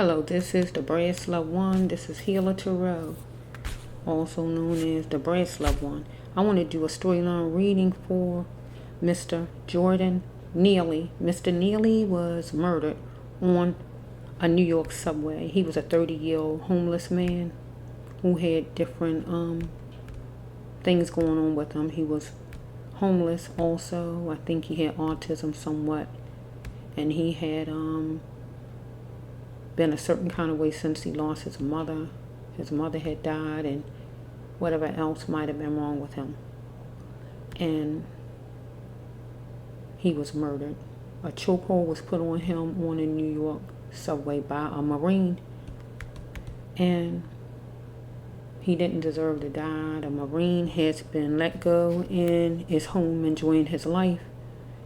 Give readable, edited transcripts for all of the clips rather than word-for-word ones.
Hello, this is the Bracelet One. This is Healer Tarot, also known as the Bracelet One. I want to do a storyline reading for Mr. Jordan Neely. Mr. Neely was murdered on a New York subway. He was a 30-year-old homeless man who had different things going on with him. He was homeless also. I think he had autism somewhat, and he had been a certain kind of way since he lost his mother. His mother had died, and whatever else might have been wrong with him. And he was murdered. A chokehold was put on him on a New York subway by a Marine, and he didn't deserve to die. The Marine has been let go and is home enjoying his life,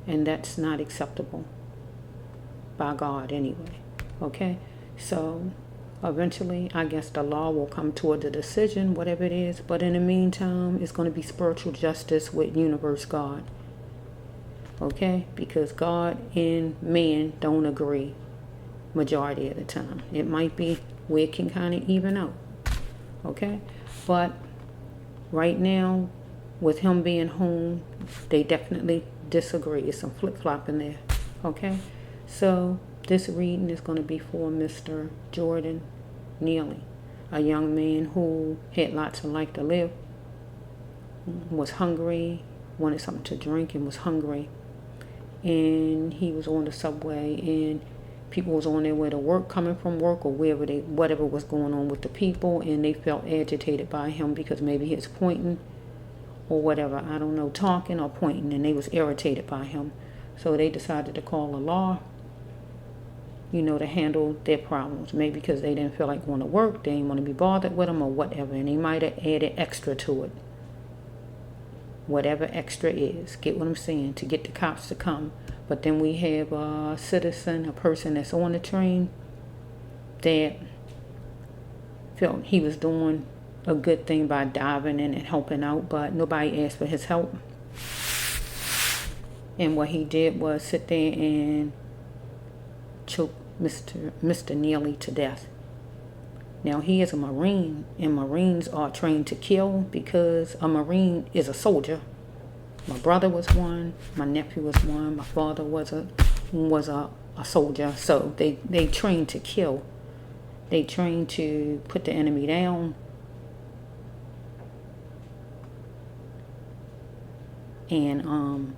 and that's not acceptable by God anyway. Okay? So eventually, I guess the law will come toward the decision, whatever it is. But in the meantime, it's going to be spiritual justice with universe God. Okay? Because God and man don't agree majority of the time. It might be where it can kind of even out. Okay? But right now, with him being home, they definitely disagree. It's some flip-flop in there. Okay? So this reading is going to be for Mr. Jordan Neely, a young man who had lots of life to live, was hungry, wanted something to drink, and was hungry. And he was on the subway, and people was on their way to work, coming from work, or whatever was going on with the people, and they felt agitated by him because maybe he was pointing or whatever, I don't know, talking or pointing, and they was irritated by him. So they decided to call the law, to handle their problems. Maybe because they didn't feel like going to work, they didn't want to be bothered with them or whatever, and they might have added extra to it. Whatever extra is, get what I'm saying, to get the cops to come. But then we have a citizen, a person that's on the train that felt he was doing a good thing by diving in and helping out, but nobody asked for his help. And what he did was sit there and choke Mr. Neely to death. Now, he is a Marine, and Marines are trained to kill because a Marine is a soldier. My brother was one, my nephew was one, my father was a soldier. So they trained to kill. They trained to put the enemy down and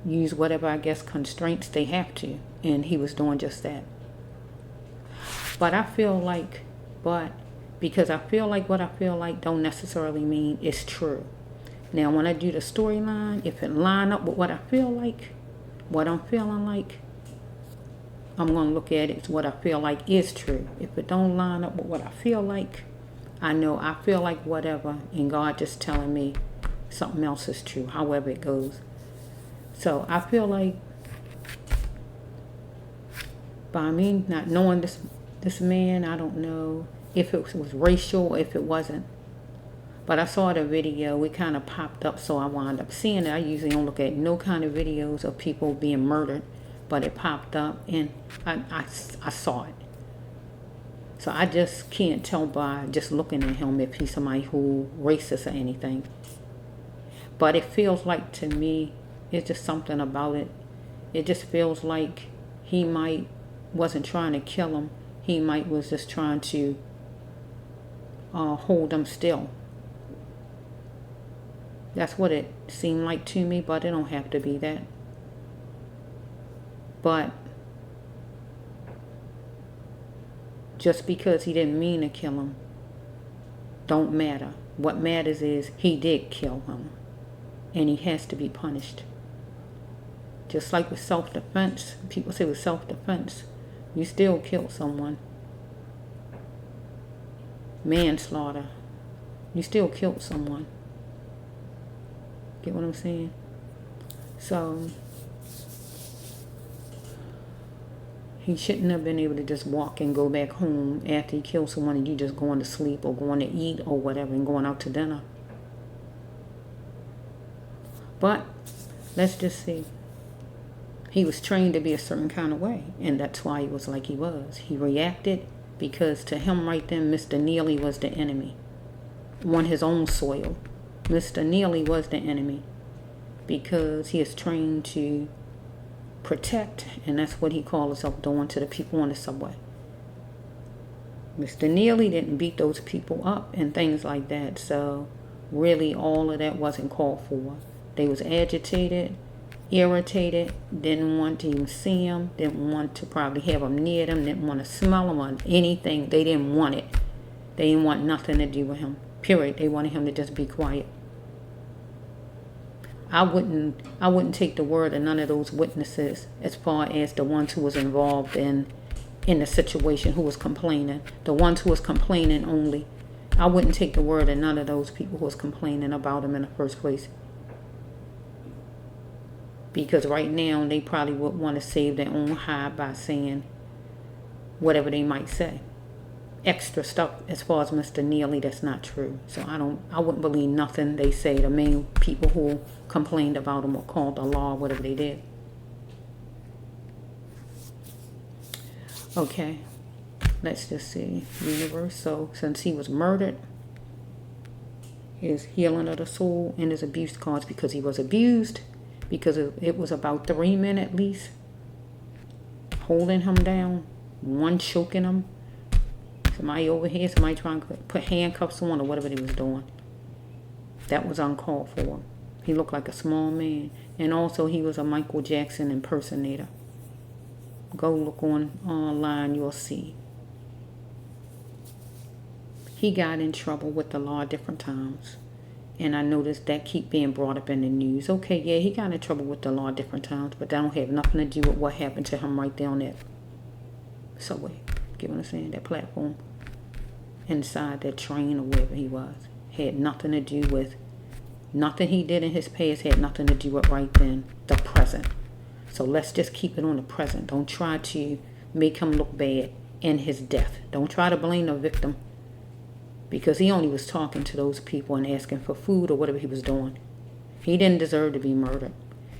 use whatever, I guess, constraints they have to. And he was doing just that. But because I feel like what I feel like don't necessarily mean it's true. Now, when I do the storyline, if it line up with what I feel like, what I'm feeling like, I'm going to look at it as what I feel like is true. If it don't line up with what I feel like, I know I feel like whatever, and God just telling me something else is true, however it goes. So I feel like by me not knowing this man, I don't know if it was racial or if it wasn't. But I saw the video, it kind of popped up, so I wound up seeing it. I usually don't look at no kind of videos of people being murdered, but it popped up and I saw it. So I just can't tell by just looking at him if he's somebody who racist or anything. But it feels like, to me, it's just something about it. It just feels like he wasn't trying to kill him. He was just trying to hold him still. That's what it seemed like to me, but it don't have to be that. But just because he didn't mean to kill him don't matter. What matters is he did kill him, and he has to be punished. Just like with self-defense, people say with self-defense, you still killed someone. Manslaughter, you still killed someone. Get what I'm saying? So he shouldn't have been able to just walk and go back home after he killed someone and you just going to sleep or going to eat or whatever and going out to dinner. But let's just see. He was trained to be a certain kind of way, and that's why he was like he was. He reacted because to him right then, Mr. Neely was the enemy on his own soil. Mr. Neely was the enemy because he is trained to protect, and that's what he called himself doing to the people on the subway. Mr. Neely didn't beat those people up and things like that, so really all of that wasn't called for. They was agitated, irritated, didn't want to even see him, didn't want to probably have him near them, didn't want to smell him or anything. They didn't want it. They didn't want nothing to do with him, period. They wanted him to just be quiet. I wouldn't take the word of none of those witnesses as far as the ones who was involved in the situation, who was complaining. The ones who was complaining only. I wouldn't take the word of none of those people who was complaining about him in the first place. Because right now they probably would want to save their own hide by saying whatever they might say. Extra stuff as far as Mr. Neely, that's not true. So I wouldn't believe nothing they say. The main people who complained about him or called the law, whatever they did. Okay, let's just see. Universe. So since he was murdered, his healing of the soul and his abuse cards, because he was abused, because it was about 3 men at least holding him down, one choking him, somebody over here, somebody trying to put handcuffs on or whatever they was doing. That was uncalled for. He looked like a small man. And also he was a Michael Jackson impersonator. Go look online, you'll see. He got in trouble with the law different times. And I noticed that keep being brought up in the news. Okay, yeah, he got in trouble with the law different times, but that don't have nothing to do with what happened to him right there on that subway. Get what I'm saying? That platform. Inside that train or wherever he was. Had nothing to do with, nothing he did in his past had nothing to do with right then, the present. So let's just keep it on the present. Don't try to make him look bad in his death. Don't try to blame the victim. Because he only was talking to those people and asking for food or whatever he was doing. He didn't deserve to be murdered.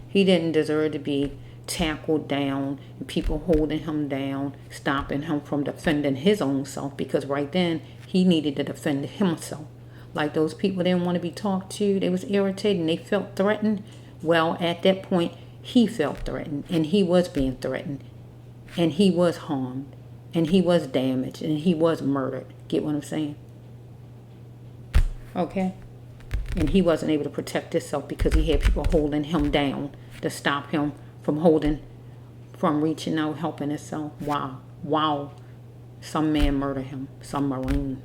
He didn't deserve to be tackled down and people holding him down, stopping him from defending his own self, because right then he needed to defend himself. Like those people didn't want to be talked to. They was irritated and they felt threatened. Well, at that point, he felt threatened and he was being threatened and he was harmed and he was damaged and he was murdered. Get what I'm saying? Okay? And he wasn't able to protect himself because he had people holding him down to stop him from reaching out, helping himself. Wow. Some man murdered him. Some Marine.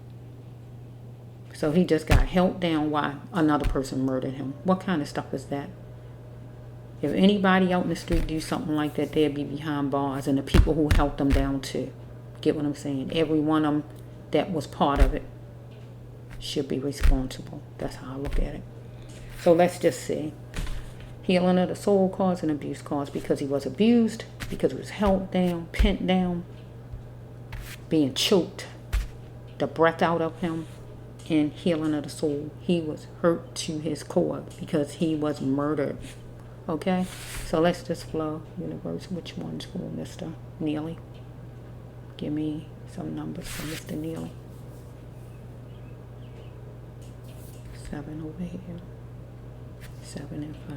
So he just got held down while another person murdered him. What kind of stuff is that? If anybody out in the street do something like that, they'd be behind bars, and the people who helped them down too. Get what I'm saying? Every one of them that was part of it should be responsible. That's how I look at it. So let's just see. Healing of the soul cards and abuse cards, because he was abused, because he was held down, pinned down, being choked, the breath out of him, and healing of the soul. He was hurt to his core because he was murdered. Okay? So let's just flow, universe. Which one's for Mr. Neely? Give me some numbers for Mr. Neely. 7 over here. 7 and 5.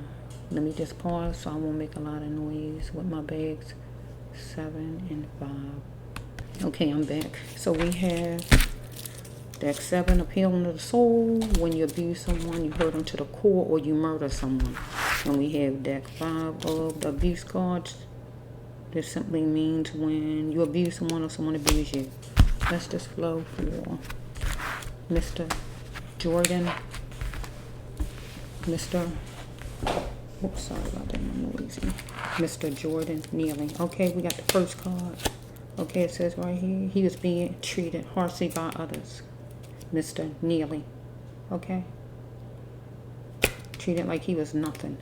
Let me just pause so I won't make a lot of noise with my bags. 7 and 5. Okay, I'm back. So we have deck 7, appealing to the soul. When you abuse someone, you hurt them to the core, or you murder someone. And we have deck 5 of the abuse cards. This simply means when you abuse someone or someone abuses you. Let's just flow for Mr. Jordan. Oops, sorry about that, I'm noisy. Mr. Jordan Neely. Okay, we got the first card. Okay, it says right here, he was being treated harshly by others. Mr. Neely. Okay? Treated like he was nothing.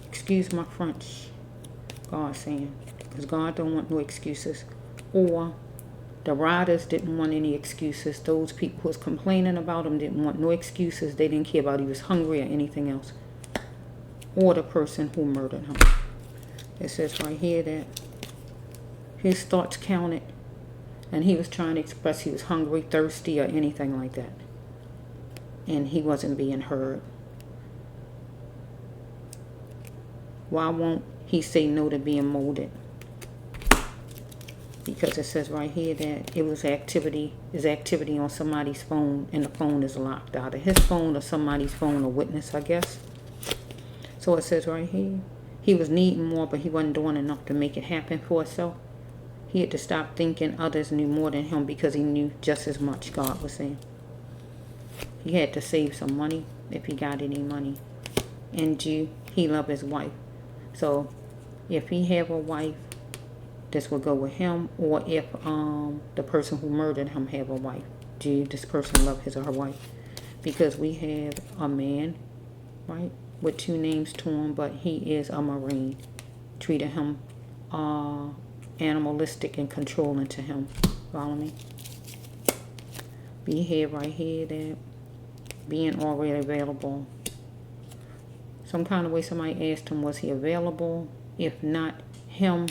Excuse my French. God saying. Because God don't want no excuses. Or the riders didn't want any excuses. Those people who was complaining about him didn't want no excuses. They didn't care about he was hungry or anything else. Or the person who murdered him. It says right here that his thoughts counted, and he was trying to express he was hungry, thirsty, or anything like that. And he wasn't being heard. Why won't he say no to being molded? Because it says right here that it was activity on somebody's phone, and the phone is locked. Either his phone or somebody's phone, a witness, I guess. So it says right here, he was needing more, but he wasn't doing enough to make it happen for himself. He had to stop thinking others knew more than him because he knew just as much, God was saying. He had to save some money if he got any money. And he loved his wife. So if he have a wife, this will go with him. Or if the person who murdered him have a wife, this person love his or her wife. Because we have a man, right, with 2 names to him, but he is a Marine. Treated him animalistic and controlling to him. Follow me? We have right here that being already available. Some kind of way somebody asked him, was he available? If not him,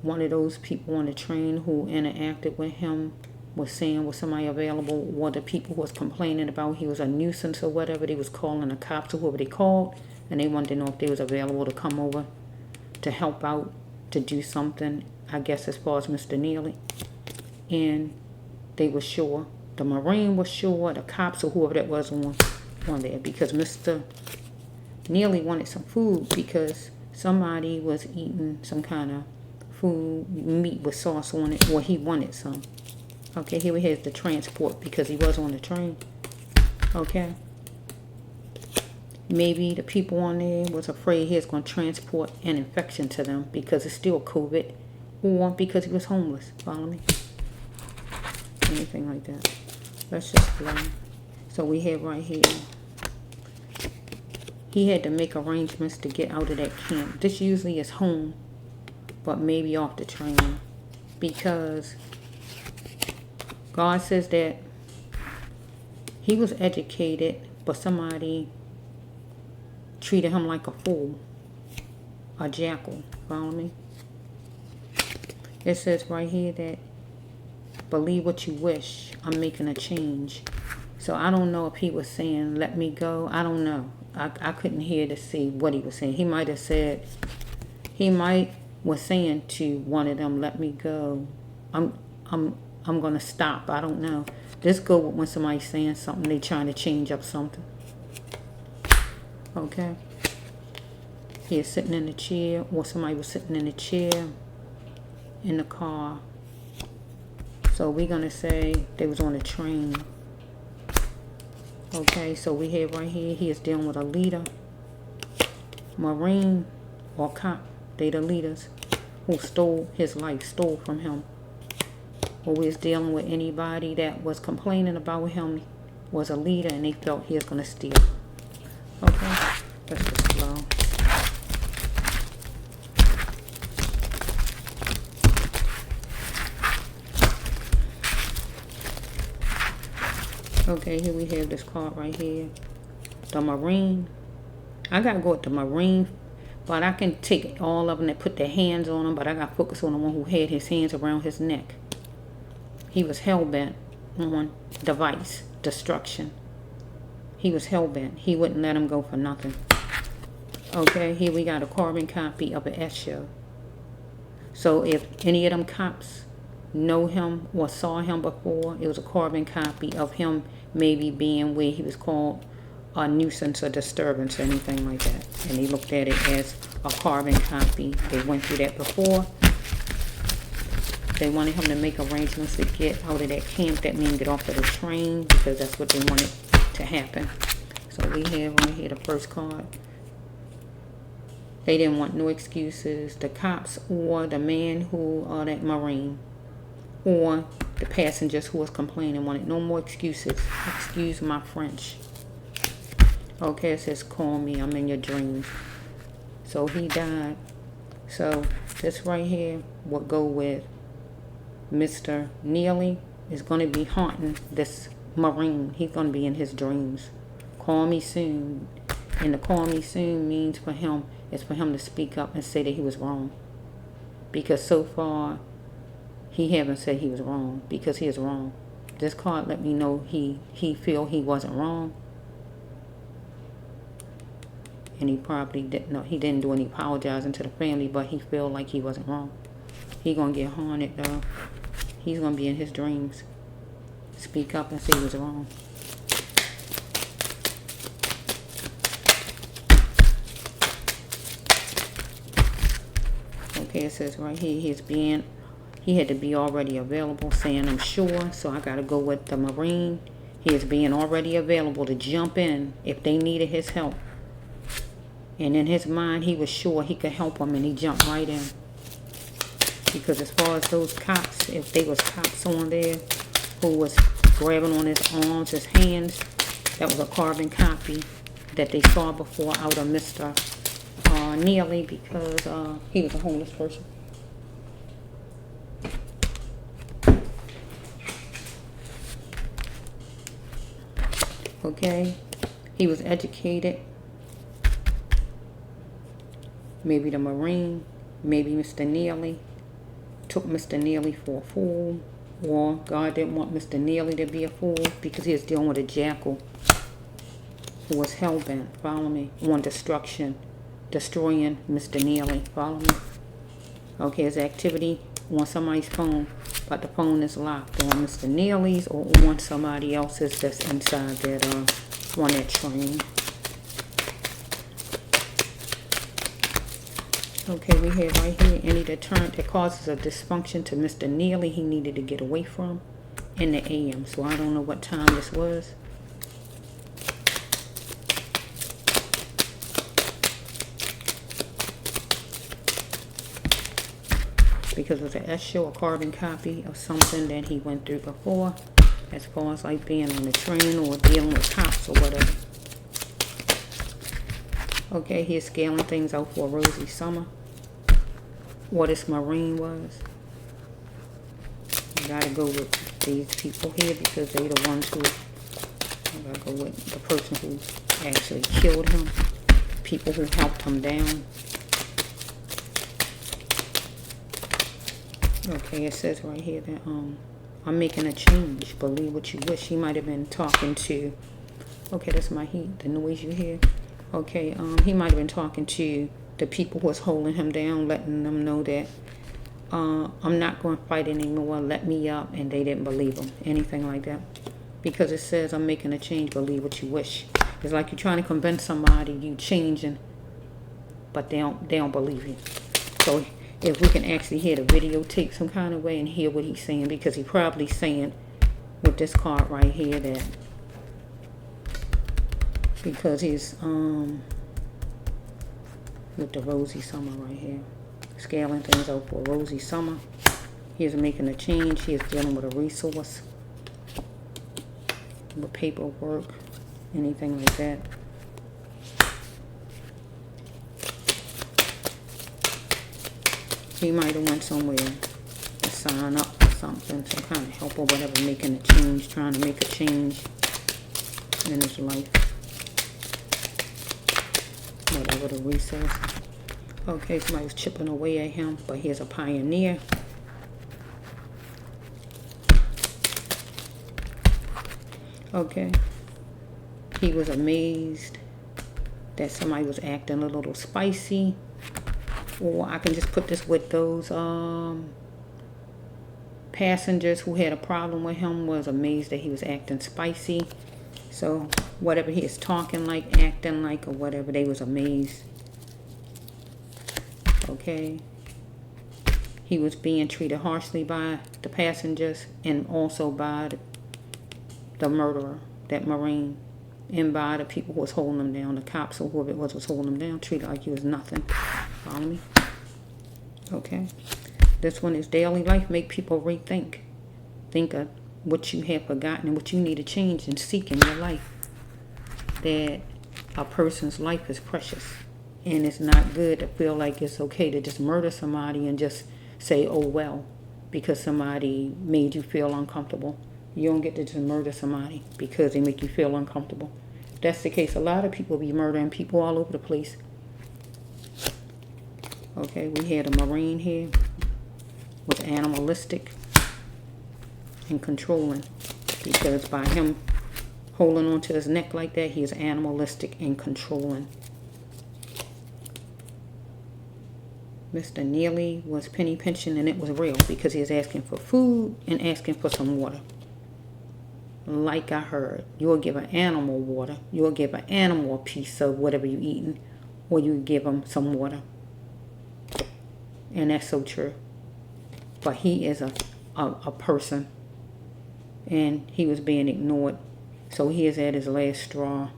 one of those people on the train who interacted with him was saying, was somebody available? Or the people who was complaining about he was a nuisance or whatever, they was calling the cops or whoever they called, and they wanted to know if they was available to come over to help out, to do something, I guess, as far as Mr. Neely. And they were sure, the Marine was sure, the cops or whoever that was on there, because Mr. Neely wanted some food because somebody was eating some kind of food, meat with sauce on it, or he wanted some. Okay, here we have the transport because he was on the train. Okay. Maybe the people on there was afraid he was going to transport an infection to them because it's still COVID, or because he was homeless. Follow me? Anything like that. Let's just flow. So we have right here, he had to make arrangements to get out of that camp. This usually is home, but maybe off the train, because God says that he was educated, but somebody treated him like a fool, a jackal. Follow me? It says right here that believe what you wish. I'm making a change. So I don't know if he was saying let me go. I don't know. I couldn't hear to see what he was saying. He might have said, was saying to one of them, let me go. I'm gonna stop. I don't know. This go with when somebody's saying something, they trying to change up something. Okay. He is sitting in the chair, or somebody was sitting in the chair in the car. So we're gonna say they was on a train. Okay, so we have right here, he is dealing with a leader, Marine or cop. They the leaders who stole his life, stole from him. Or we was dealing with anybody that was complaining about him, was a leader, and they felt he was going to steal. Okay, let's just flow. Okay, here we have this card right here. The Marine. I got to go with the Marine, but I can take all of them that put their hands on him, but I got to focus on the one who had his hands around his neck. He was hell-bent on device, destruction. He was hell-bent. He wouldn't let him go for nothing. Okay, here we got a carbon copy of an S show. So if any of them cops know him or saw him before, it was a carbon copy of him maybe being where he was called a nuisance or disturbance or anything like that. And they looked at it as a carbon copy. They went through that before. They wanted him to make arrangements to get out of that camp. That means get off of the train, because that's what they wanted to happen. So we have right here the first card. They didn't want no excuses. The cops or the man who, that Marine, or the passengers who was complaining wanted no more excuses. Excuse my French. Okay, it says call me, I'm in your dreams. So he died. So this right here will go with Mr. Neely is going to be haunting this Marine. He's going to be in his dreams. Call me soon. And the call me soon means for him is for him to speak up and say that he was wrong. Because so far, he haven't said he was wrong, because he is wrong. This card let me know he feel he wasn't wrong. And he probably didn't know, he didn't do any apologizing to the family, but he feel like he wasn't wrong. He gonna get haunted though. He's gonna be in his dreams. Speak up and say he was wrong. Okay, it says right here, he had to be already available, saying I'm sure, so I gotta go with the Marine. He is being already available to jump in if they needed his help. And in his mind, he was sure he could help them, and he jumped right in. Because as far as those cops, if they was cops on there who was grabbing on his arms, his hands, that was a carbon copy that they saw before out of Mr. Neely, because he was a homeless person. Okay, he was educated. Maybe the Marine, maybe Mr. Neely took Mr. Neely for a fool, or God didn't want Mr. Neely to be a fool because he was dealing with a jackal who was hell-bent, follow me, on destruction, destroying Mr. Neely, follow me. Okay, his activity on somebody's phone, but the phone is locked on Mr. Neely's or on somebody else's that's inside that on that train. Okay, we have right here, any deterrent that causes a dysfunction to Mr. Neely, he needed to get away from in the AM. So I don't know what time this was. Because it was an S-show, a carbon copy of something that he went through before, as far as like being on the train or dealing with cops or whatever. Okay, he's scaling things out for a rosy summer. What this Marine was. I gotta go with these people here because they're the ones who, I gotta go with the person who actually killed him. People who helped him down. Okay, it says right here that I'm making a change. Believe what you wish. He might have been talking to, okay, that's my heat, the noise you hear. Okay, he might have been talking to the people who was holding him down, letting them know that I'm not going to fight anymore, let me up, and they didn't believe him, anything like that. Because it says I'm making a change, believe what you wish. It's like you're trying to convince somebody you changing, but they don't believe you. So if we can actually hear the videotape some kind of way and hear what he's saying, because he's probably saying with this card right here that because he's with the rosy summer right here, scaling things out for a rosy summer. He is making a change. He is dealing with a resource, with paperwork, anything like that. He might have went somewhere to sign up for something, some kind of help or whatever, making a change, trying to make a change in his life. Whatever the resource. Okay, somebody was chipping away at him, but he's a pioneer. Okay. He was amazed that somebody was acting a little spicy. Or I can just put this with those passengers who had a problem with him, was amazed that he was acting spicy. So whatever he is talking like, acting like, or whatever, they was amazed. Okay. He was being treated harshly by the passengers and also by the murderer, that Marine, and by the people who was holding him down, the cops or whoever it was holding him down, treated like he was nothing. Follow me? Okay. This one is daily life. Make people rethink. Think of what you have forgotten and what you need to change and seek in your life. That a person's life is precious. And it's not good to feel like it's okay to just murder somebody and just say, oh well, because somebody made you feel uncomfortable. You don't get to just murder somebody because they make you feel uncomfortable. If that's the case, a lot of people be murdering people all over the place. Okay, we had a Marine here. Was animalistic and controlling. Because by him holding on to his neck like that, he is animalistic and controlling. Mr. Neely was penny pinching, and it was real because he was asking for food and asking for some water. Like I heard, you'll give an animal water. You'll give an animal a piece of whatever you're eating, or you give them some water. And that's so true. But he is a person, and he was being ignored. So he is at his last straw,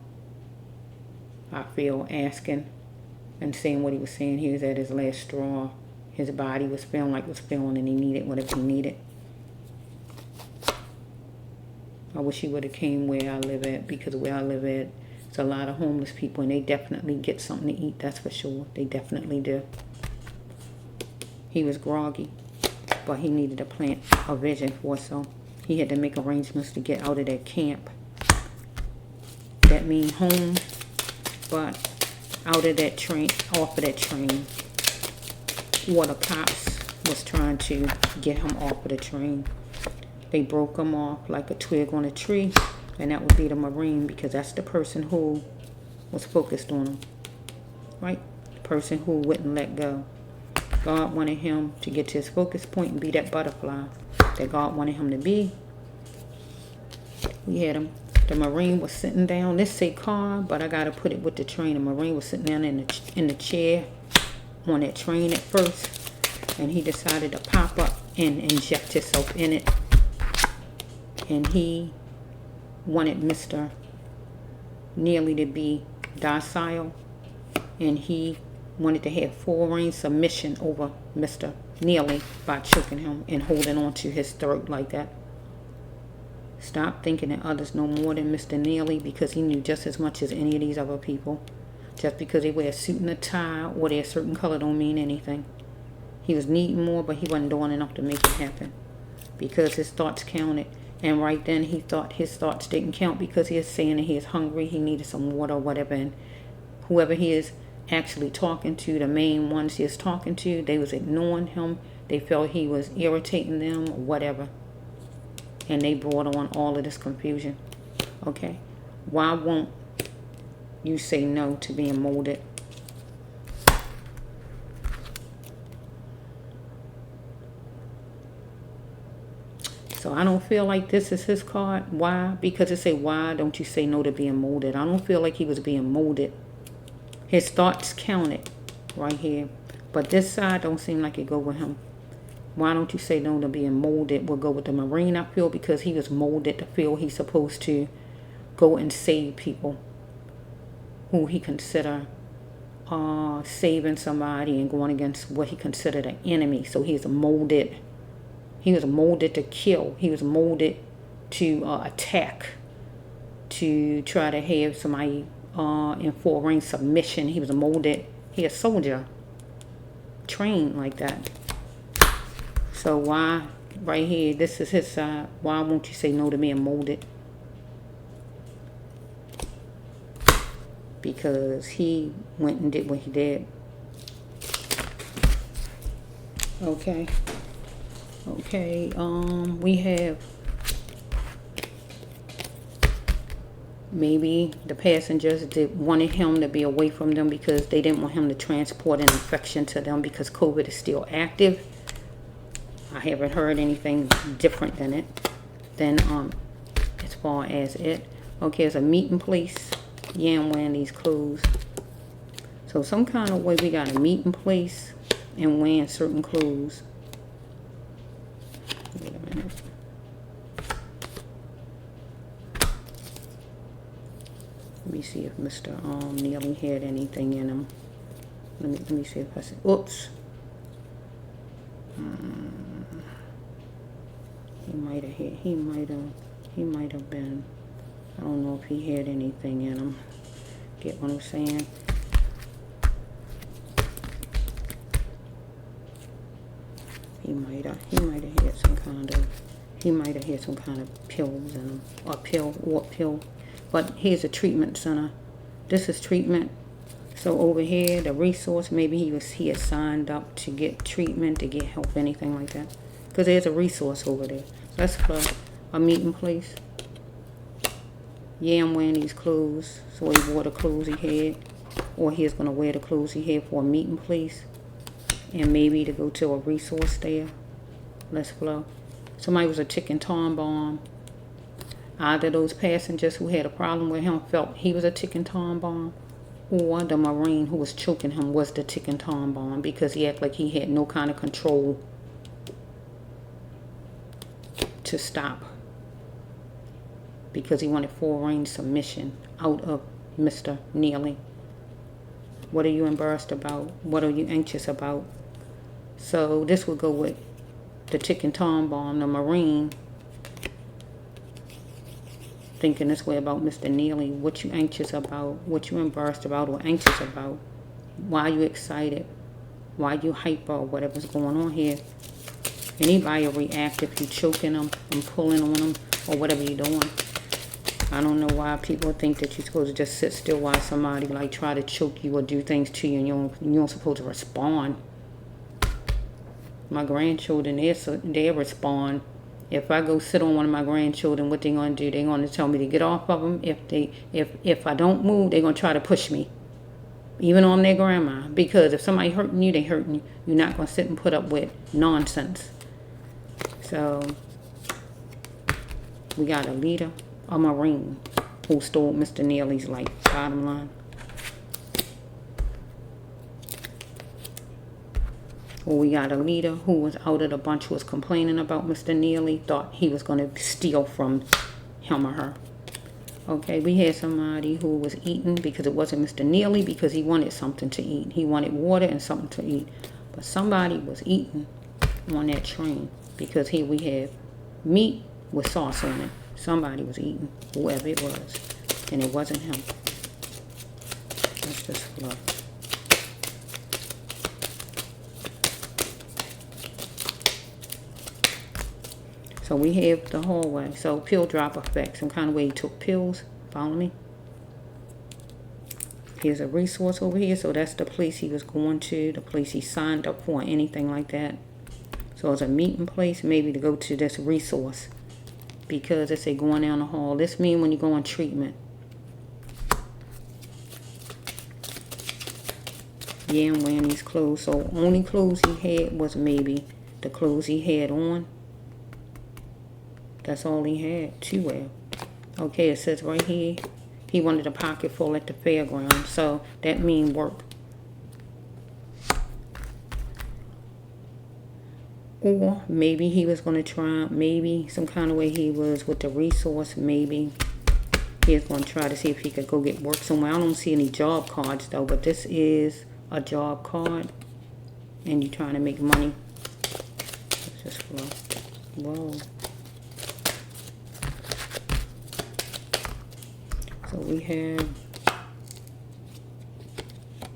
I feel, asking and saying what he was saying. He was at his last straw. His body was feeling like it was feeling, and he needed whatever he needed. I wish he would have came where I live at, because where I live at, there's a lot of homeless people, and they definitely get something to eat, that's for sure. They definitely do. He was groggy, but he needed to plant a vision for it, so he had to make arrangements to get out of that camp. That means home, but out of that train, off of that train. Water cops was trying to get him off of the train. They broke him off like a twig on a tree, and that would be the Marine, because that's the person who was focused on him, right? The person who wouldn't let go. God wanted him to get to his focus point and be that butterfly that God wanted him to be. We had him. The Marine was sitting down. This say car, but I gotta put it with the train. The Marine was sitting down in the chair on that train at first, and he decided to pop up and inject himself in it. And he wanted Mr. Neely to be docile, and he wanted to have full reign submission over Mr. Neely by choking him and holding on to his throat like that. Stop thinking that others know more than Mr. Neely, because he knew just as much as any of these other people. Just because they wear a suit and a tie or they're a certain color don't mean anything. He was needing more, but he wasn't doing enough to make it happen, because his thoughts counted. And right then he thought his thoughts didn't count, because he was saying that he is hungry, he needed some water or whatever. And whoever he is actually talking to, the main ones he is talking to, they was ignoring him. They felt he was irritating them or whatever. And they brought on all of this confusion. Okay? Why won't you say no to being molded? So I don't feel like this is his card. Why? Because it say, why don't you say no to being molded? I don't feel like he was being molded. His thoughts counted right here. But this side don't seem like it go with him. Why don't you say no to being molded? We'll go with the Marine, I feel, because he was molded to feel he's supposed to go and save people who he consider saving somebody and going against what he considered an enemy. So he's molded. He was molded to kill. He was molded to attack, to try to have somebody in full range submission. He was molded. He a soldier, trained like that. So why, right here, this is his side, why won't you say no to being molded? Because he went and did what he did. Okay. Okay, we have maybe the passengers wanted him to be away from them because they didn't want him to transport an infection to them, because COVID is still active. I haven't heard anything different than it, as far as it. Okay, it's a meeting place. Yeah, I'm wearing these clothes. So some kind of way we got a meeting place and wearing certain clothes. Wait a minute. Let me see if Mr. Neely had anything in him. Let me see if I see. Oops. He might have been. I don't know if he had anything in him. Get what I'm saying? He might have had some kind of pills in him, or pill. But here's a treatment center. This is treatment. So over here, the resource, maybe he had signed up to get treatment, to get help, anything like that. Because there's a resource over there. That's for a meeting place. Yeah, I'm wearing these clothes. So he wore the clothes he had. Or he's going to wear the clothes he had for a meeting place. And maybe to go to a resource there. Let's flow. Somebody was a ticking time bomb. Either those passengers who had a problem with him felt he was a ticking time bomb, or the Marine who was choking him was the ticking time bomb, because he acted like he had no kind of control to stop, because he wanted full range submission out of Mr. Neely. What are you embarrassed about? What are you anxious about? So this would go with the ticking time bomb, the Marine, thinking this way about Mr. Neely. What you anxious about? What you embarrassed about or anxious about? Why you excited? Why you hyper or whatever's going on here? Anybody will react if you choking them and pulling on them or whatever you're doing. I don't know why people think that you're supposed to just sit still while somebody like try to choke you or do things to you, and you don't supposed to respond. My grandchildren, they respond. If I go sit on one of my grandchildren, what they gonna do? They gonna tell me to get off of them. If I don't move, they gonna try to push me, even on their grandma. Because if somebody hurting you, they hurting you. You're not gonna sit and put up with nonsense. So we got a leader, a Marine, who stole Mr. Neely's life. Bottom line. Or we got a leader who was out of the bunch, who was complaining about Mr. Neely, thought he was going to steal from him or her. Okay, we had somebody who was eating because it wasn't Mr. Neely, because he wanted something to eat. He wanted water and something to eat. But somebody was eating on that train, because here we have meat with sauce on it. Somebody was eating, whoever it was, and it wasn't him. Let's just flow. So we have the hallway. So pill drop effect. Some kind of way he took pills. Follow me? Here's a resource over here. So that's the place he was going to. The place he signed up for. Anything like that. So it's a meeting place. Maybe to go to this resource. Because they say going down the hall. This means when you go on treatment. Yeah, I'm wearing these clothes. So only clothes he had was maybe the clothes he had on. That's all he had to wear. Okay, it says right here, he wanted a pocket full at the fairground. So that means work. Or maybe he was going to try, maybe some kind of way he was with the resource. Maybe he was going to try to see if he could go get work somewhere. I don't see any job cards though, but this is a job card. And you're trying to make money. Let's just flow. Whoa. So we have,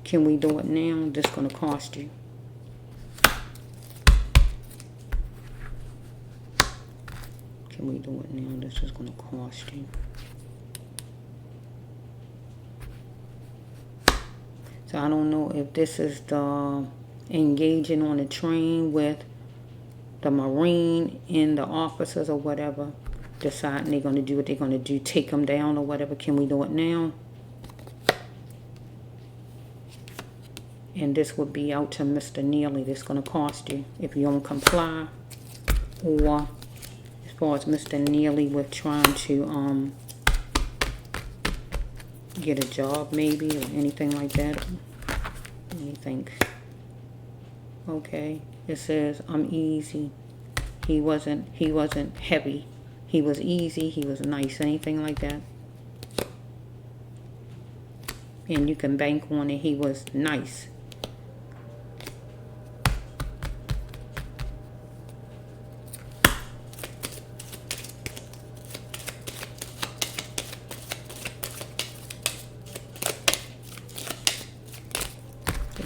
can we do it now? This is going to cost you. Can we do it now? This is going to cost you. So I don't know if this is the engaging on the train with the Marine and the officers or whatever. Deciding they're going to do what they're going to do, take them down or whatever. Can we do it now? And this would be out to Mr. Neely. This is going to cost you if you don't comply. Or as far as Mr. Neely with trying to get a job maybe or anything like that. Let me think. Okay, it says I'm easy. He wasn't heavy. He was easy, he was nice, anything like that. And you can bank on it, he was nice.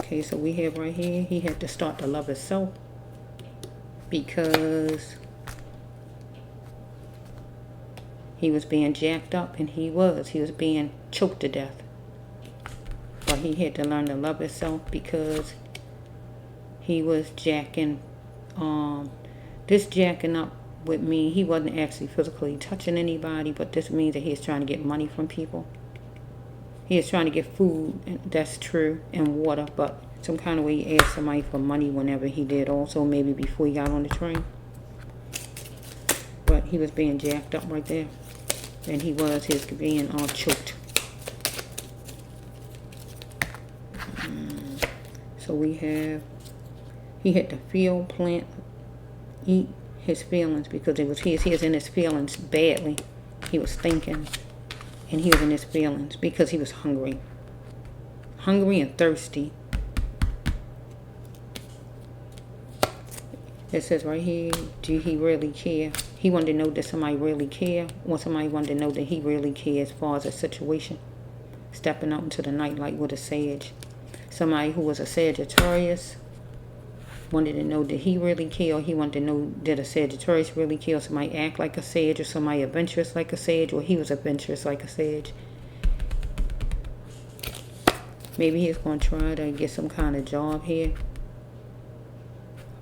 Okay, so we have right here, he had to start to love himself. Because He was being jacked up, and he was being choked to death. But he had to learn to love himself because he was jacking, this jacking up would mean he wasn't actually physically touching anybody, but this means that he is trying to get money from people. He is trying to get food, and that's true, and water, but some kind of way he asked somebody for money whenever he did, also maybe before he got on the train. But he was being jacked up right there, and he was being choked. So we have, he had to feel, plant, eat his feelings, because it was he was in his feelings badly. He was thinking, and he was in his feelings because he was hungry and thirsty. It says right here, do he really care? He wanted to know that somebody really care, or somebody wanted to know that he really cares as far as a situation. Stepping out into the night light with a sage. Somebody who was a Sagittarius wanted to know that he really care, or he wanted to know that a Sagittarius really care, or somebody act like a sage, or somebody adventurous like a sage, or he was adventurous like a sage. Maybe he's going to try to get some kind of job here.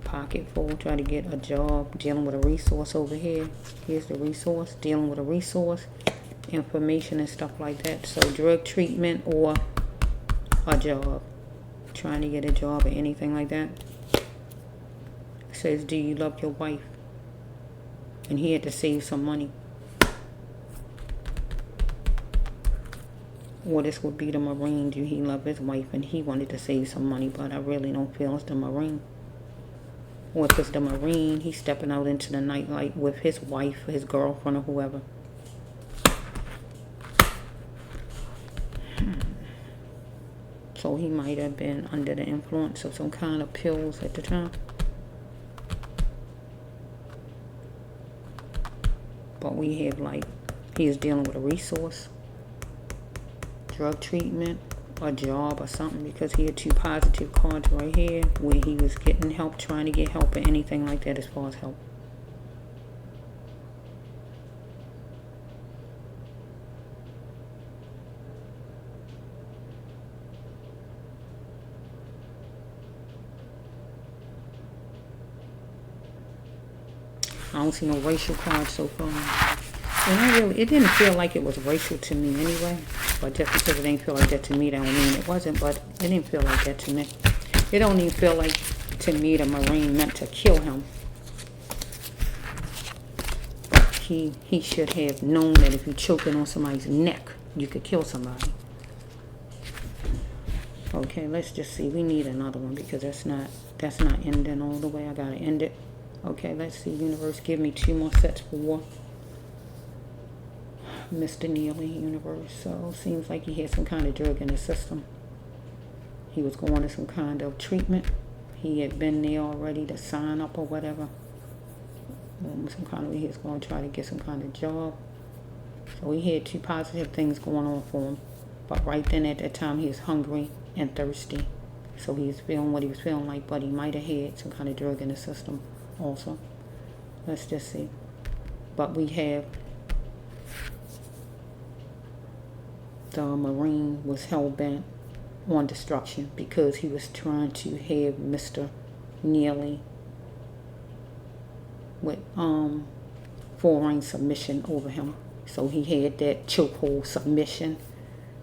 Pocket full, try to get a job, dealing with a resource over here. Here's the resource, dealing with a resource, information and stuff like that. So drug treatment or a job, trying to get a job or anything like that. It says, do you love your wife? And he had to save some money. Or this would be the Marine. Do he love his wife? And he wanted to save some money, but I really don't feel it's the Marine. Or if it's the Marine, he's stepping out into the nightlight with his wife, his girlfriend, or whoever. So he might have been under the influence of some kind of pills at the time. But we have, like, he is dealing with a resource, drug treatment, a job or something, because he had two positive cards right here where he was getting help, trying to get help or anything like that as far as help. I don't see no racial cards so far. And it didn't feel like it was racial to me anyway. But just because it didn't feel like that to me, that don't mean it wasn't. But it didn't feel like that to me. It don't even feel like, to me, the Marine meant to kill him. But he should have known that if you choking on somebody's neck, you could kill somebody. Okay, let's just see. We need another one because that's not ending all the way. I gotta end it. Okay, let's see. Universe, give me 2 more sets for Mr. Neely, universe. So seems like he had some kind of drug in his system. He was going to some kind of treatment. He had been there already to sign up or whatever. Some kind of way he was going to try to get some kind of job. So he had 2 positive things going on for him. But right then at that time he was hungry and thirsty. So he was feeling what he was feeling like, but he might have had some kind of drug in his system also. Let's just see. But we have the Marine was hell-bent on destruction because he was trying to have Mr. Neely with foreign submission over him. So he had that chokehold submission.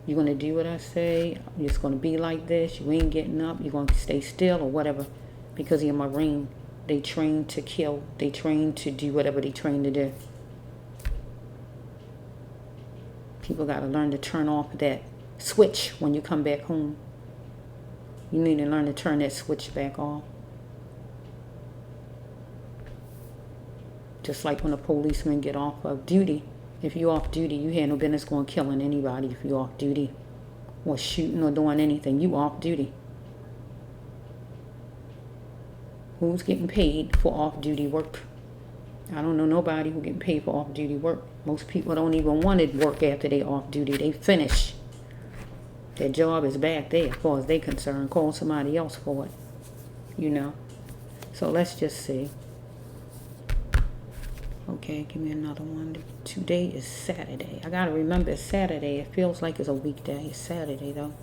You're going to do what I say. It's going to be like this. You ain't getting up. You're going to stay still or whatever. Because you're a Marine. They train to kill. They train to do whatever they train to do. People got to learn to turn off that switch when you come back home. You need to learn to turn that switch back off. Just like when a policeman get off of duty. If you're off duty, you had no business going killing anybody if you're off duty. Or shooting or doing anything. You off duty. Who's getting paid for off-duty work? I don't know nobody who getting paid for off-duty work. Most people don't even want to work after they off-duty. They finish. Their job is back there as far as they concerned. Call somebody else for it. You know. So let's just see. Okay, give me another one. Today is Saturday. I gotta remember it's Saturday. It feels like it's a weekday. It's Saturday though.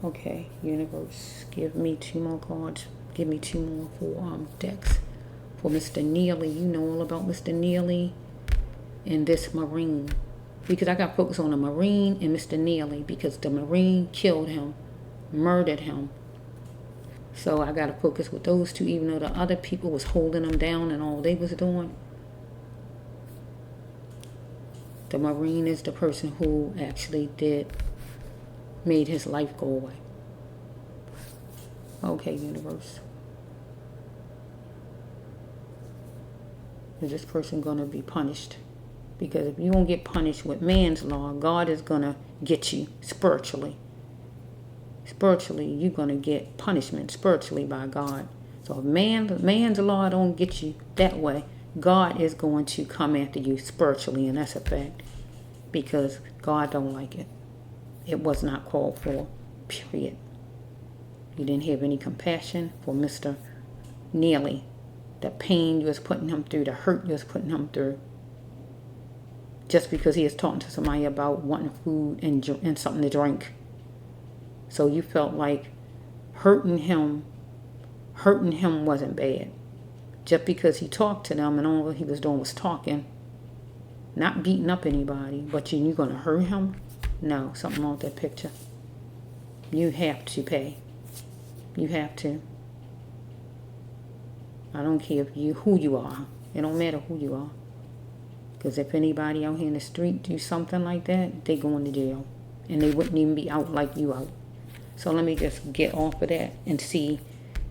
Okay, universe, give me 2 more cards. Give me 2 more for decks for Mr. Neely. You know all about Mr. Neely and this Marine, because I got focus on the Marine and Mr. Neely because the Marine killed him, murdered him. So I got to focus with those two, even though the other people was holding them down and all they was doing. The Marine is the person who actually made his life go away. Okay, universe. Is this person going to be punished? Because if you don't get punished with man's law, God is going to get you spiritually. Spiritually, you're going to get punishment spiritually by God. So if man's law don't get you that way, God is going to come after you spiritually, and that's a fact. Because God don't like it. It was not called for, period. You didn't have any compassion for Mr. Neely. The pain you was putting him through, the hurt you was putting him through. Just because he is talking to somebody about wanting food and something to drink. So you felt like hurting him wasn't bad. Just because he talked to them and all he was doing was talking. Not beating up anybody, but you're going to hurt him? No, something wrong with that picture. You have to pay. You have to. I don't care who you are. It don't matter who you are. Because if anybody out here in the street do something like that, they going to jail. And they wouldn't even be out like you out. So let me just get off of that and see.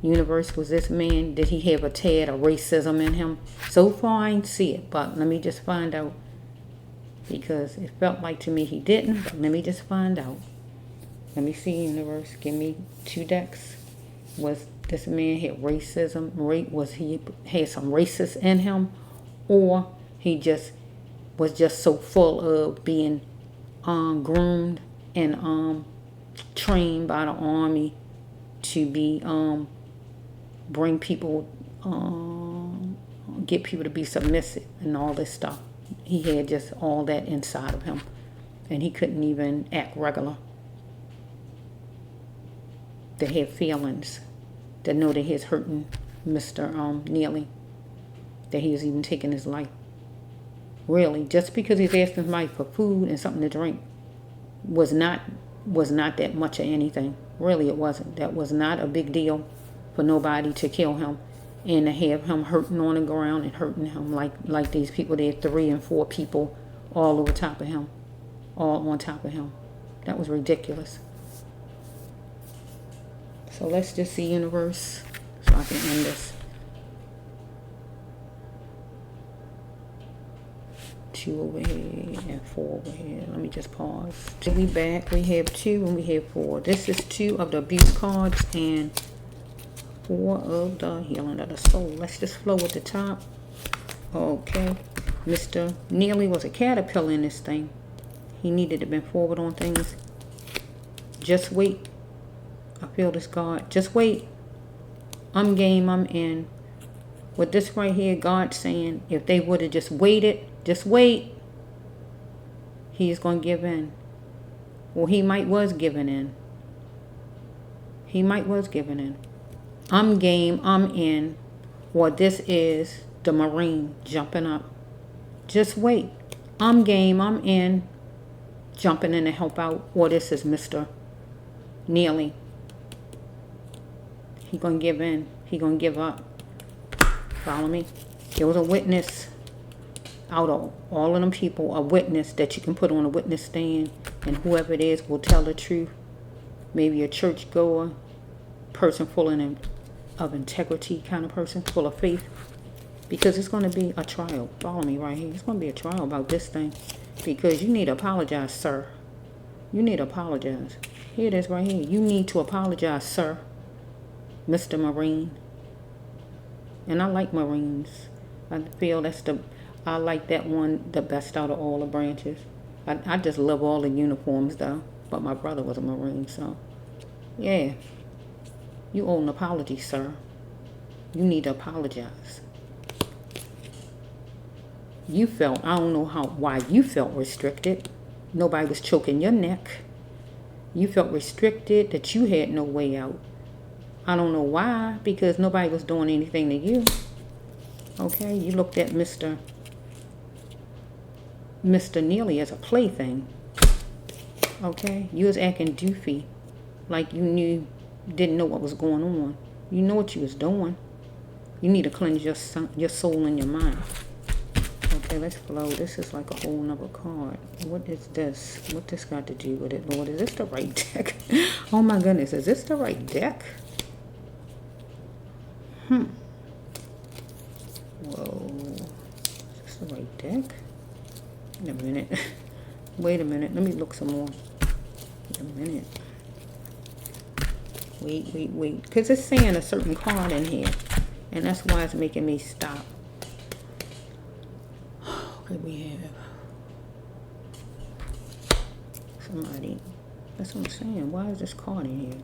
Universe, was this man, did he have a tad of racism in him? So far I ain't see it, but let me just find out. Because it felt like to me he didn't, but let me just find out. Let me see, universe. Give me 2 decks. Was this man had racism? Was he had some racist in him? Or he just was just so full of being groomed and trained by the army to be bring people, get people to be submissive and all this stuff. He had just all that inside of him, and he couldn't even act regular. To have feelings, to know that he's hurting Mr. Neely, that he was even taking his life. Really, just because he's asking somebody for food and something to drink was not that much of anything. Really, it wasn't. That was not a big deal for nobody to kill him and to have him hurting on the ground and hurting him like these people. They had 3 and 4 people all over top of him, all on top of him. That was ridiculous. So let's just see, universe, so I can end this. 2 over here and 4 over here. Let me just pause. So we back. We have 2 and we have 4. This is 2 of the abuse cards and 4 of the healing of the soul. Let's just flow at the top. Okay. Mr. Neely was a caterpillar in this thing. He needed to be forward on things. Just wait. I feel this, God. Just wait. I'm game. I'm in. With this right here, God saying, if they would have just waited, just wait, he's going to give in. Well, he might was giving in. He might was giving in. I'm game. I'm in. Well, this is the Marine jumping up. Just wait. I'm game. I'm in. Jumping in to help out. Or this is Mr. Neely. He going to give in. He going to give up. Follow me? There was a witness out of all of them people, a witness that you can put on a witness stand, and whoever it is will tell the truth. Maybe a church goer, person full of integrity kind of person, full of faith. Because it's going to be a trial. Follow me right here. It's going to be a trial about this thing. Because you need to apologize, sir. You need to apologize. Here it is right here. You need to apologize, sir. Mr. Marine. And I like Marines. I feel I like that one the best out of all the branches. I just love all the uniforms though. But my brother was a Marine, so yeah. You owe an apology, sir. You need to apologize. you felt. I don't know why you felt restricted. Nobody was choking your neck. You felt restricted, that you had no way out. I don't know why, because nobody was doing anything to you. Okay, you looked at Mr. Neely as a plaything. Okay, you was acting doofy, like you didn't know what was going on. You know what you was doing. You need to cleanse your soul and your mind. Okay, let's flow. This is like a whole nother card. What is this? What this got to do with it, Lord? Is this the right deck? Oh my goodness, is this the right deck? Whoa. Is this the right deck? Wait a minute. Wait a minute. Let me look some more. Wait a minute. Wait. Because it's saying a certain card in here. And that's why it's making me stop. Okay, we have somebody. That's what I'm saying. Why is this card in here?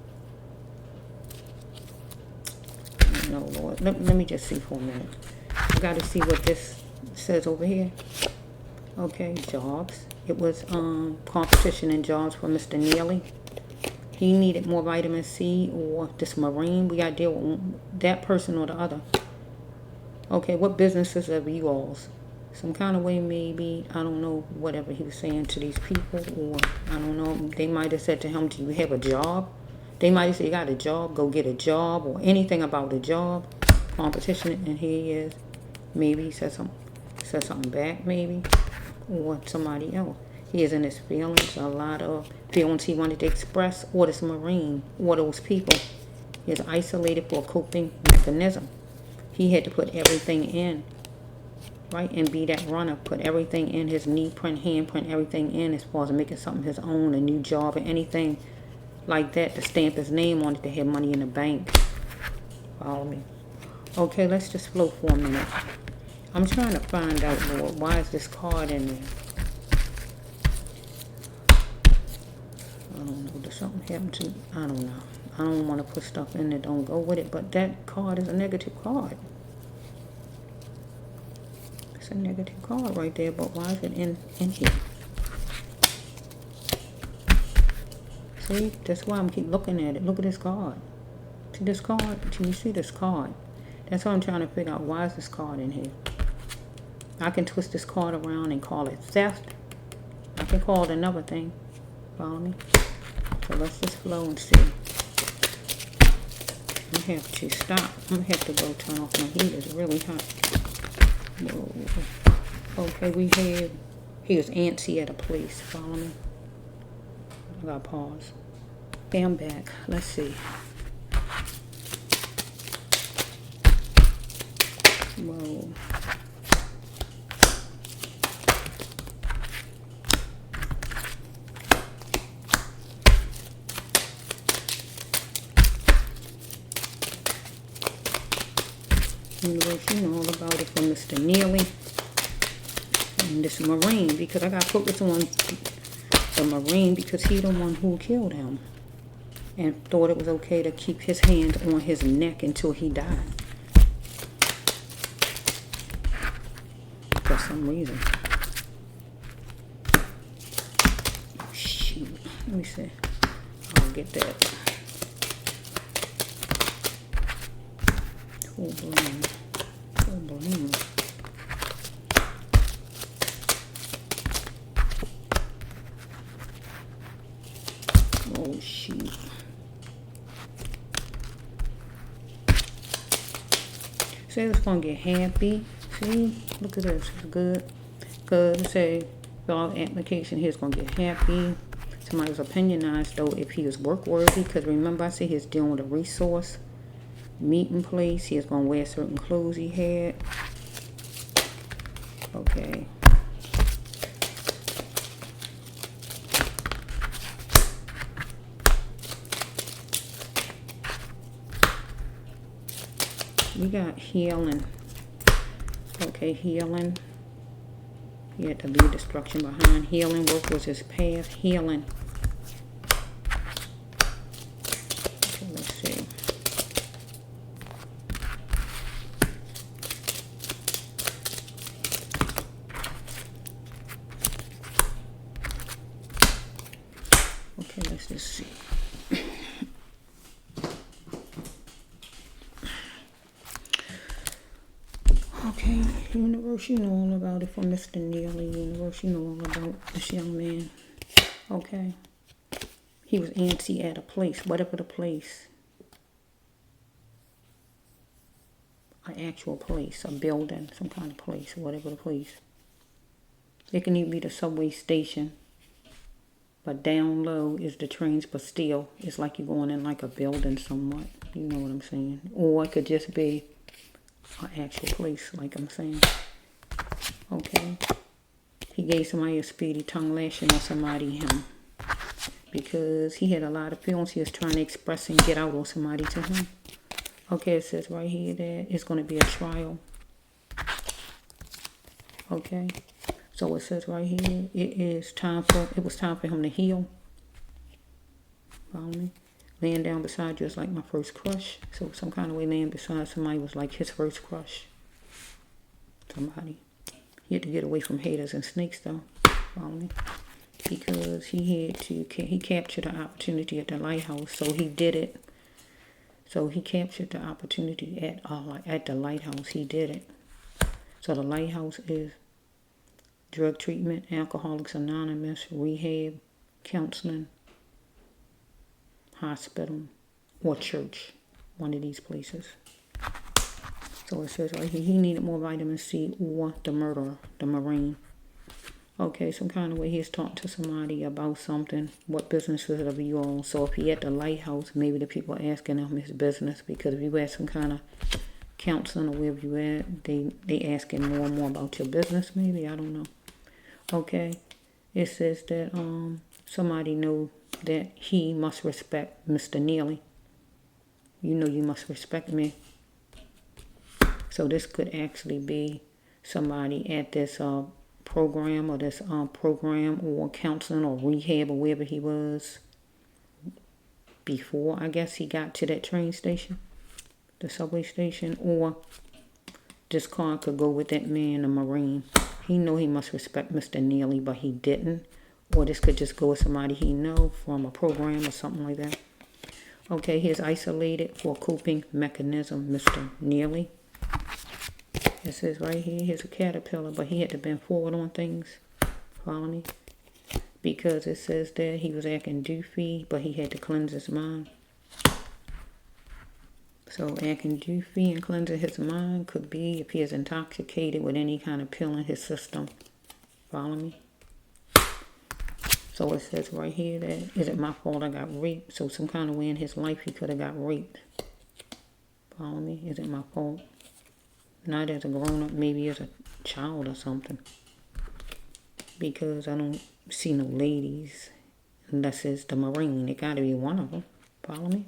No, Lord. Let me just see for a minute. I got to see what this says over here. Okay, jobs. It was competition in jobs for Mr. Neely. He needed more vitamin C, or this marine. We got to deal with that person or the other. Okay, what businesses are you all's? Some kind of way, maybe. I don't know, whatever he was saying to these people. Or, I don't know, they might have said to him, do you have a job? They might have said, you got a job, go get a job. Or anything about a job. Competition, and here he is. Maybe he said something back, maybe. Or somebody else. He is in his feelings, a lot of feelings he wanted to express, or this marine, or those people. He is isolated for a coping mechanism. He had to put everything in, right, and be that runner, put everything in, his knee print, hand print, everything in, as far as making something his own, a new job, or anything like that, to stamp his name on it, to have money in the bank. Follow me? Okay, let's just flow for a minute. I'm trying to find out, Lord, why is this card in there? I don't know. Did something happen to me? I don't know. I don't want to put stuff in that don't go with it, but that card is a negative card. It's a negative card right there, but why is it in here? See, that's why I'm keep looking at it. Look at this card. See this card? Can you see this card? That's what I'm trying to figure out. Why is this card in here? I can twist this card around and call it theft. I can call it another thing. Follow me? So let's just flow and see. I have to stop. I'm going to have to go turn off my heat. It's really hot. Whoa. Okay, we have... Here's antsy at a place. Follow me? I got to pause. Okay, I'm back. Let's see. Whoa. Universe, you know all about it from Mr. Neely and this marine, because I got focus on the marine because he the one who killed him and thought it was okay to keep his hand on his neck until he died for some reason. Oh, shoot. Let me see. I'll get that. Full bloom. Full bloom. Oh, shoot. Say it's going to get happy. See? Look at this. It's good. Good. It say, fill out application here. It's going to get happy. Somebody was opinionized, though, if he was work worthy. Because remember, I said he's dealing with a resource. Meeting place. He was going to wear certain clothes he had. Okay. We got healing. Okay, healing. He had to leave destruction behind. Healing. Work was his path. Healing. Okay, let's see. Universe, you know all about it from Mr. Neely. Universe, you know all about this young man. Okay. He was antsy at a place, whatever the place. An actual place, a building, some kind of place, whatever the place. It can even be the subway station. But down low is the trains, but still, it's like you're going in like a building somewhat. You know what I'm saying? Or it could just be an actual place, like I'm saying. Okay. He gave somebody a speedy tongue lashing on somebody, him. Because he had a lot of feelings he was trying to express and get out on somebody to him. Okay, it says right here that it's going to be a trial. Okay. So it says right here, it was time for him to heal. Follow me? Laying down beside you is like my first crush. So some kind of way laying beside somebody was like his first crush. Somebody. He had to get away from haters and snakes though. Follow me? Because he captured the opportunity at the lighthouse. So he did it. So he captured the opportunity at the lighthouse. He did it. So the lighthouse is drug treatment, Alcoholics Anonymous, rehab, counseling, hospital, or church. One of these places. So it says right here, he needed more vitamin C or the murderer, the Marine. Okay, some kind of way he's talking to somebody about something. What business is it of you all? So if he at the lighthouse, maybe the people are asking him his business. Because if you had some kind of counseling or wherever you at, they asking more and more about your business maybe. I don't know. Okay, it says that somebody know that he must respect Mr. Neely. You know you must respect me. So this could actually be somebody at this program or counseling or rehab or wherever he was before I guess he got to that train station, the subway station, or this car could go with that man, the Marine. He know he must respect Mr. Neely, but he didn't. Or this could just go with somebody he know from a program or something like that. Okay, he's isolated for coping mechanism, Mr. Neely. It says right here, here's a caterpillar, but he had to bend forward on things. Follow me? Because it says that he was acting doofy, but he had to cleanse his mind. So acting doofy and cleansing his mind could be if he is intoxicated with any kind of pill in his system. Follow me? So it says right here that, is it my fault I got raped? So some kind of way in his life he could have got raped. Follow me? Is it my fault? Not as a grown-up, maybe as a child or something. Because I don't see no ladies unless it's the Marine. It got to be one of them. Follow me?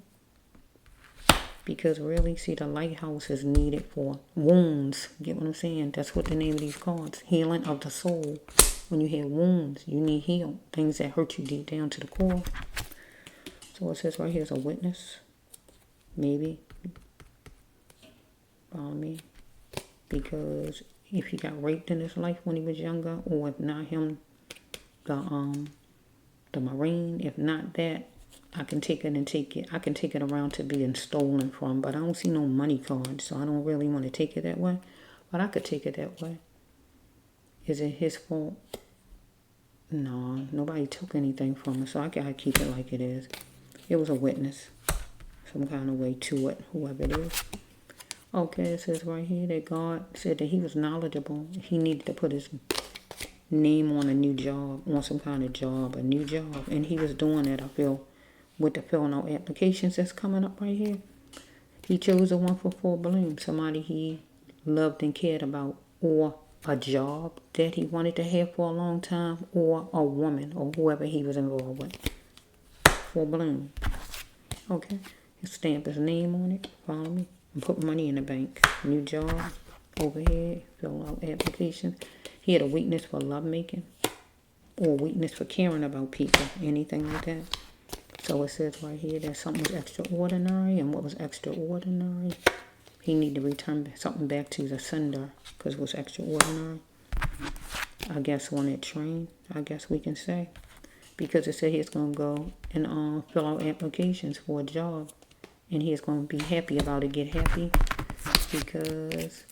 Because really, see, the lighthouse is needed for wounds. Get what I'm saying? That's what the name of these cards. Healing of the soul. When you have wounds, you need healed. Things that hurt you deep down to the core. So it says right here is a witness. Maybe. Follow me? Because if he got raped in his life when he was younger, or if not him, the Marine, if not that, I can take it around to being stolen from, but I don't see no money cards, so I don't really want to take it that way. But I could take it that way. Is it his fault? No, nobody took anything from it, so I gotta keep it like it is. It was a witness, some kind of way to it, whoever it is. Okay, it says right here that God said that he was knowledgeable. He needed to put his name on a new job, on some kind of job, a new job. And he was doing that, I feel, with the filling out applications that's coming up right here. He chose a one for full bloom, somebody he loved and cared about, or a job that he wanted to have for a long time, or a woman, or whoever he was involved with. Full bloom. Okay, he stamp his name on it, follow me? And put money in the bank. New job, overhead, fill out application. He had a weakness for lovemaking, or weakness for caring about people, anything like that. So it says right here that something was extraordinary, and what was extraordinary, he needed to return something back to the sender, because it was extraordinary. I guess on that train, I guess we can say. Because it said he's going to go and fill out applications for a job. And he's going to be happy about it, get happy. Because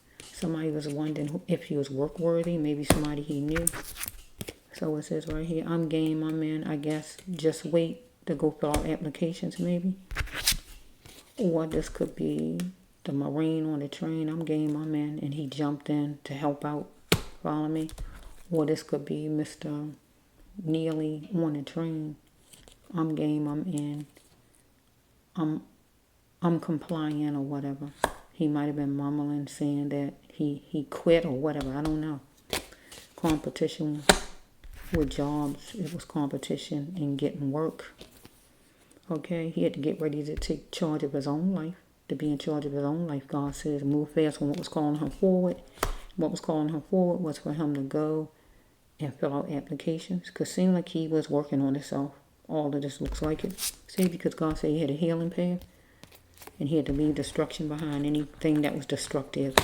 Somebody was wondering if he was work worthy, maybe somebody he knew. So it says right here, I'm game, I'm in, I guess. Just wait to go fill out applications maybe. Or this could be the Marine on the train, I'm game, I'm in, and he jumped in to help out. Follow me? Or this could be Mr. Neely on the train. I'm game, I'm in. I'm complying or whatever. He might have been mumbling, saying that he quit or whatever. I don't know. Competition with jobs. It was competition in getting work. Okay, he had to get ready to take charge of his own life. To be in charge of his own life, God says, move fast on what was calling him forward. What was calling him forward was for him to go and fill out applications. Because it seemed like he was working on himself. All of this looks like it. See, because God said he had a healing path. And he had to leave destruction behind, anything that was destructive.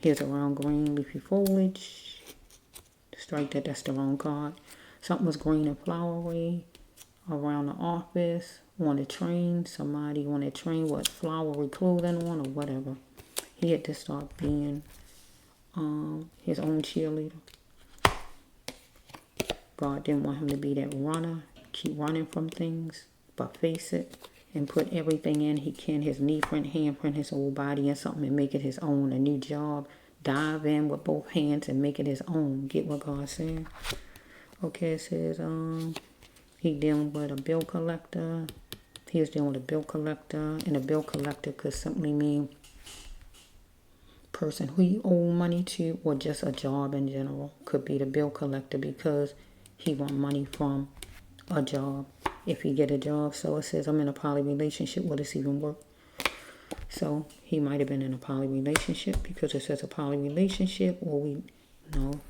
Here's around green leafy foliage. Strike that, that's the wrong card. Something was green and flowery. Around the office, on the train, somebody on the train with flowery clothing on or whatever. He had to start being his own cheerleader. God didn't want him to be that runner, keep running from things, but face it and put everything in he can, his knee print, hand print, his whole body in something and make it his own, a new job. Dive in with both hands and make it his own. Get what God's saying? Okay, it says, he dealing with a bill collector. He was dealing with a bill collector. And a bill collector could simply mean person who you owe money to or just a job in general. Could be the bill collector because he want money from a job. If he get a job, so it says I'm in a poly relationship. Will this even work? So he might have been in a poly relationship because it says a poly relationship or we no.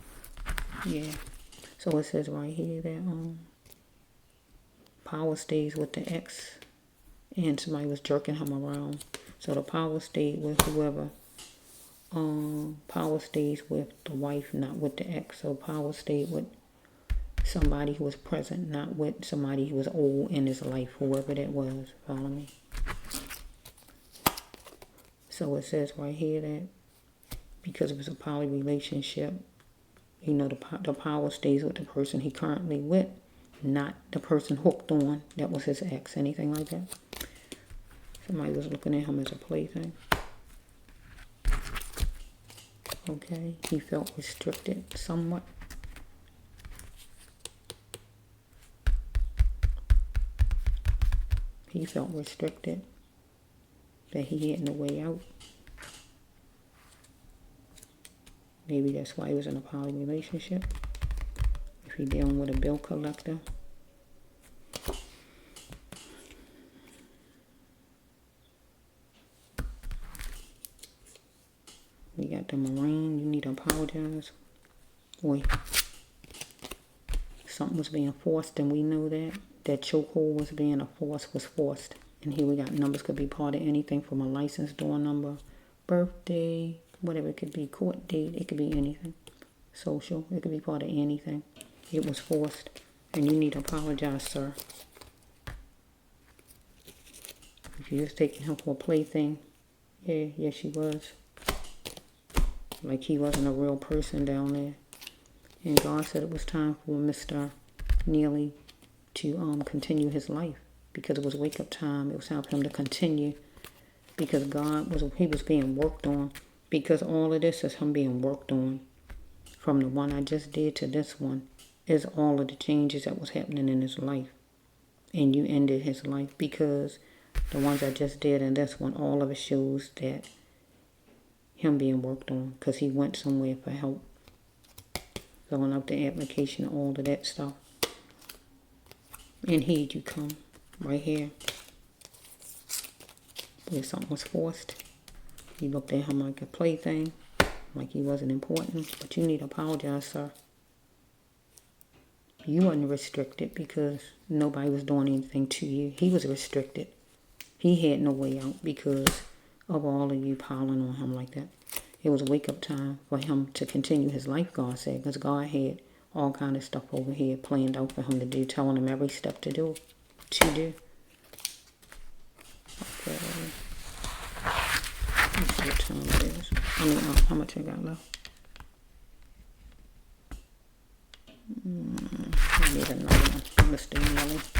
Yeah. So it says right here that power stays with the ex and somebody was jerking him around. So the power stayed with whoever. Power stays with the wife, not with the ex. So power stayed with somebody who was present, not with somebody who was old in his life, whoever that was. Follow me? So it says right here that because it was a poly relationship, you know, the power stays with the person he currently with, not the person hooked on that was his ex, anything like that. Somebody was looking at him as a plaything. Okay, he felt restricted somewhat. He felt restricted, that he had no way out. Maybe that's why he was in a poly relationship. If he's dealing with a bill collector. We got the Marine, you need to apologize. Boy, something was being forced and we know that. That chokehold was being forced. And here we got numbers could be part of anything from a license door number, birthday, whatever it could be, court date, it could be anything. Social, it could be part of anything. It was forced. And you need to apologize, sir. If you was taking him for a plaything, yeah, yes she was. Like he wasn't a real person down there. And God said it was time for Mr. Neely to continue his life. Because it was wake up time. It was time for him to continue. Because he was being worked on. Because all of this is him being worked on. From the one I just did to this one. Is all of the changes that was happening in his life. And you ended his life. Because the ones I just did and this one, all of it shows that him being worked on. Because he went somewhere for help. Filling out the application, all of that stuff. And here you come. Right here. Where something was forced. You looked at him like a plaything. Like he wasn't important. But you need to apologize, sir. You wasn't restricted because nobody was doing anything to you. He was restricted. He had no way out because of all of you piling on him like that. It was wake up time for him to continue his life, God said. Because God had all kind of stuff over here planned out for him to do. Telling him every step to do. Okay. Let's see what time it is. I mean, how much I got left? I need another one. Mr. Neely.